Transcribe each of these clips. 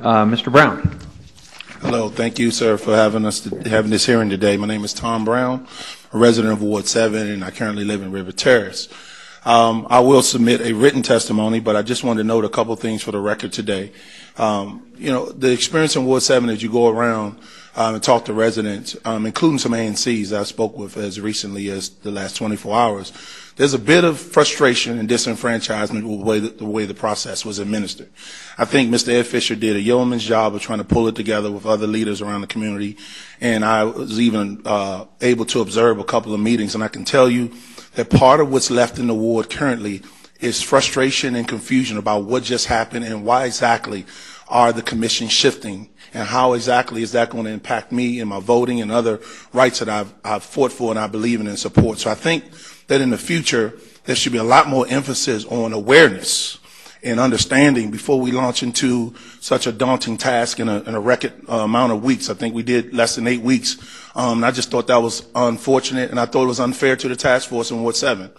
Mr. Brown. Hello, thank you, sir, for having this hearing today. My name is Tom Brown, a resident of Ward 7, and I currently live in River Terrace. I will submit a written testimony, but I just wanted to note a couple things for the record today. The experience in Ward 7 as you go around and talk to residents, including some ANCs I spoke with as recently as the last 24 hours, there's a bit of frustration and disenfranchisement with the way the process was administered. I think Mr. Ed Fisher did a yeoman's job of trying to pull it together with other leaders around the community, and I was even able to observe a couple of meetings, and I can tell you that part of what's left in the ward currently is frustration and confusion about what just happened and why exactly are the commission shifting, and how exactly is that going to impact me and my voting and other rights that I've fought for and I believe in and support. So I think that in the future there should be a lot more emphasis on awareness and understanding before we launch into such a daunting task in a record amount of weeks. I think we did less than 8 weeks. And I just thought that was unfortunate, and I thought it was unfair to the task force in Ward 7.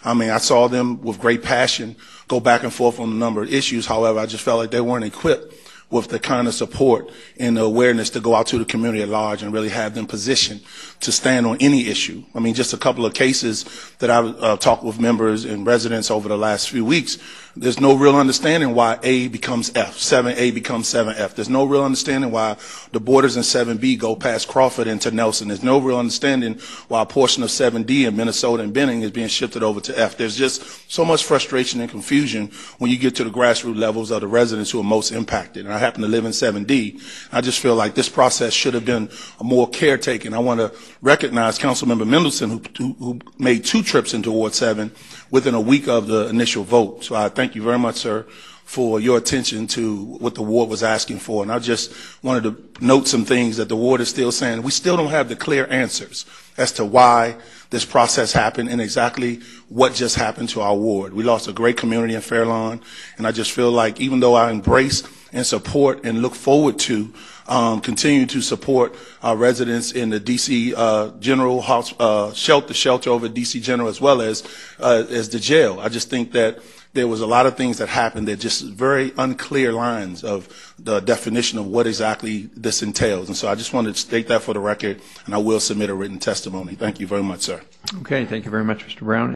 I mean, I saw them with great passion go back and forth on a number of issues. However, I just felt like they weren't equipped with the kind of support and the awareness to go out to the community at large and really have them positioned to stand on any issue. I mean, just a couple of cases that I've talked with members and residents over the last few weeks, there's no real understanding why A becomes F, 7A becomes 7F. There's no real understanding why the borders in 7B go past Crawford into Nelson. There's no real understanding why a portion of 7D in Minnesota and Benning is being shifted over to F. There's just so much frustration and confusion when you get to the grassroots levels of the residents who are most impacted. And I happen to live in 7D. I just feel like this process should have been more caretaking. I want to recognize Councilmember Mendelson, who made 2 trips into Ward 7 within a week of the initial vote. So I thank you very much, sir, for your attention to what the ward was asking for. And I just wanted to note some things that the ward is still saying. We still don't have the clear answers as to why this process happened and exactly what just happened to our ward. We lost a great community in Fairlawn, and I just feel like even though I embrace and support and look forward to continue to support our residents in the D.C. General House shelter over D.C. General, as well as the jail. I just think that there was a lot of things that happened that just very unclear lines of the definition of what exactly this entails. And so I just wanted to state that for the record, and I will submit a written testimony. Thank you very much, sir. Okay, thank you very much, Mr. Brown.